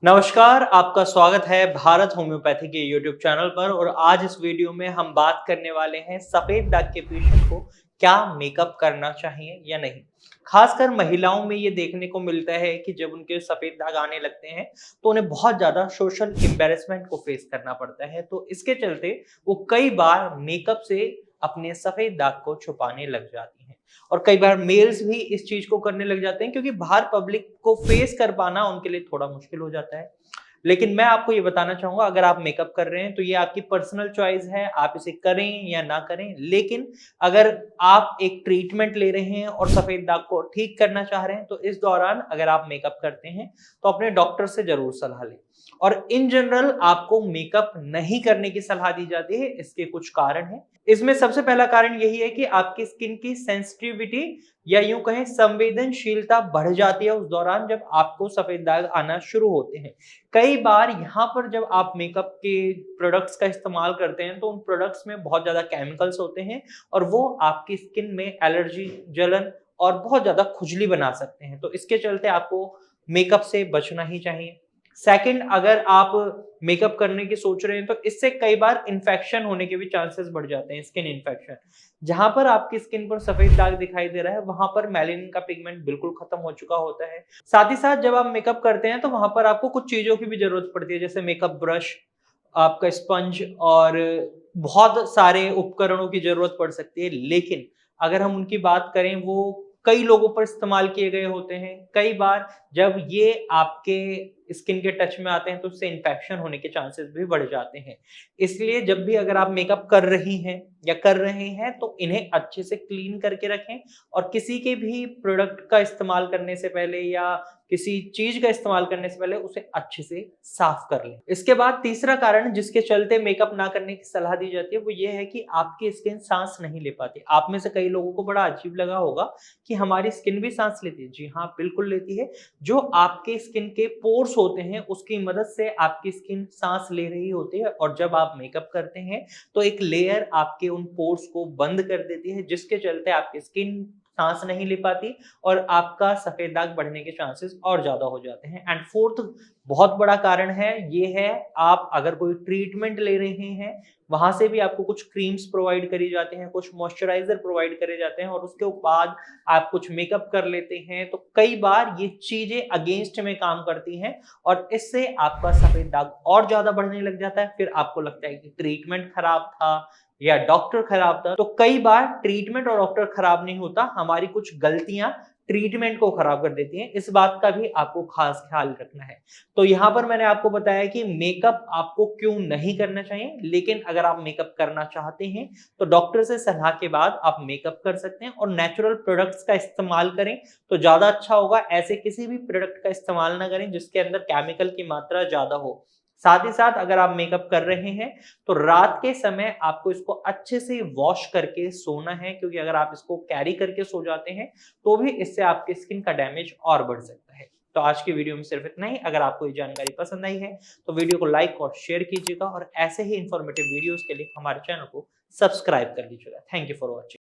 नमस्कार, आपका स्वागत है भारत होम्योपैथी के यूट्यूब चैनल पर और आज इस वीडियो में हम बात करने वाले हैं सफेद दाग के पेशेंट को क्या मेकअप करना चाहिए या नहीं। खासकर महिलाओं में ये देखने को मिलता है कि जब उनके सफेद दाग आने लगते हैं तो उन्हें बहुत ज्यादा सोशल एम्बेरसमेंट को फेस करना पड़ता है। तो इसके चलते वो कई बार मेकअप से अपने सफेद दाग को छुपाने लग जाती हैं। और कई बार मेल्स भी इस चीज को करने लग जाते हैं क्योंकि बाहर पब्लिक को फेस कर पाना उनके लिए थोड़ा मुश्किल हो जाता है। लेकिन मैं आपको ये बताना चाहूंगा, अगर आप मेकअप कर रहे हैं तो ये आपकी पर्सनल चॉइस है, आप इसे करें या ना करें। लेकिन अगर आप एक ट्रीटमेंट ले रहे हैं और सफेद दाग को ठीक करना चाह रहे हैं तो इस दौरान अगर आप मेकअप करते हैं तो अपने डॉक्टर से जरूर सलाह लें। और इन जनरल आपको मेकअप नहीं करने की सलाह दी जाती है। इसके कुछ कारण हैं। इसमें सबसे पहला कारण यही है कि आपकी स्किन की सेंसिटिविटी या यूं कहें संवेदनशीलता बढ़ जाती है उस दौरान जब आपको सफेद दाग आना शुरू होते हैं। कई बार यहाँ पर जब आप मेकअप के प्रोडक्ट्स का इस्तेमाल करते हैं तो उन प्रोडक्ट्स में बहुत ज़्यादा केमिकल्स होते हैं और वो आपकी स्किन में एलर्जी, जलन और बहुत ज़्यादा खुजली बना सकते हैं। तो इसके चलते आपको मेकअप से बचना ही चाहिए। सेकंड, अगर आप मेकअप करने की सोच रहे हैं तो इससे कई बार इन्फेक्शन होने के भी चांसेस बढ़ जाते हैं, स्किन इन्फेक्शन। जहां पर आपकी स्किन पर सफेद दाग दिखाई दे रहा है वहां पर मेलानिन का पिगमेंट बिल्कुल खत्म हो चुका होता है। साथ ही साथ जब आप मेकअप करते हैं तो वहां पर आपको कुछ चीजों की भी जरूरत पड़ती है, जैसे मेकअप ब्रश, आपका स्पंज और बहुत सारे उपकरणों की जरूरत पड़ सकती है। लेकिन अगर हम उनकी बात करें, वो कई लोगों पर इस्तेमाल किए गए होते हैं। कई बार जब ये आपके स्किन के टच में आते हैं तो उससे इन्फेक्शन होने के चांसेस भी बढ़ जाते हैं। इसलिए जब भी अगर आप मेकअप कर रही हैं या कर रहे हैं तो इन्हें अच्छे से क्लीन करके रखें और किसी के भी प्रोडक्ट का इस्तेमाल करने से पहले या किसी चीज का इस्तेमाल करने से पहले उसे अच्छे से साफ कर लें। इसके बाद तीसरा कारण जिसके चलते मेकअप ना करने की सलाह दी जाती है वो ये है कि आपकी स्किन सांस नहीं ले पाती। आप में से कई लोगों को बड़ा अजीब लगा होगा कि हमारी स्किन भी सांस लेती है। जी हाँ, बिल्कुल लेती है। जो आपके स्किन के पोर्स होते हैं उसकी मदद से आपकी स्किन सांस ले रही होती है और जब आप मेकअप करते हैं तो एक लेयर आपके उन पोर्स को बंद कर देती है, जिसके चलते आपकी स्किन सांस नहीं ले पाती और आपका सफेद दाग बढ़ने के चांसेस और ज्यादा हो जाते हैं। एंड फोर्थ बहुत बड़ा कारण है, ये है आप अगर कोई ट्रीटमेंट ले रहे हैं वहां से भी आपको कुछ क्रीम्स प्रोवाइड करी जाते हैं, कुछ मॉइस्चराइजर प्रोवाइड करे जाते हैं और उसके बाद आप कुछ मेकअप कर लेते हैं तो कई बार ये चीजें अगेंस्ट में काम करती हैं और इससे आपका सफेद दाग और ज्यादा बढ़ने लग जाता है। फिर आपको लगता है कि ट्रीटमेंट खराब था या डॉक्टर खराब था। तो कई बार ट्रीटमेंट और डॉक्टर खराब नहीं होता, हमारी कुछ गलतियां ट्रीटमेंट को खराब कर देती हैं। इस बात का भी आपको खास ख्याल रखना है। तो यहाँ पर मैंने आपको बताया कि मेकअप आपको क्यों नहीं करना चाहिए, लेकिन अगर आप मेकअप करना चाहते हैं तो डॉक्टर से सलाह के बाद आप मेकअप कर सकते हैं और नेचुरल प्रोडक्ट्स का इस्तेमाल करें तो ज्यादा अच्छा होगा। ऐसे किसी भी प्रोडक्ट का इस्तेमाल ना करें जिसके अंदर केमिकल की मात्रा ज्यादा हो। साथ ही साथ अगर आप मेकअप कर रहे हैं तो रात के समय आपको इसको अच्छे से वॉश करके सोना है, क्योंकि अगर आप इसको कैरी करके सो जाते हैं तो भी इससे आपकी स्किन का डैमेज और बढ़ सकता है। तो आज की वीडियो में सिर्फ इतना ही। अगर आपको ये जानकारी पसंद आई है तो वीडियो को लाइक और शेयर कीजिएगा और ऐसे ही इंफॉर्मेटिव वीडियोस के लिए हमारे चैनल को सब्सक्राइब कर लीजिएगा। Thank you for watching.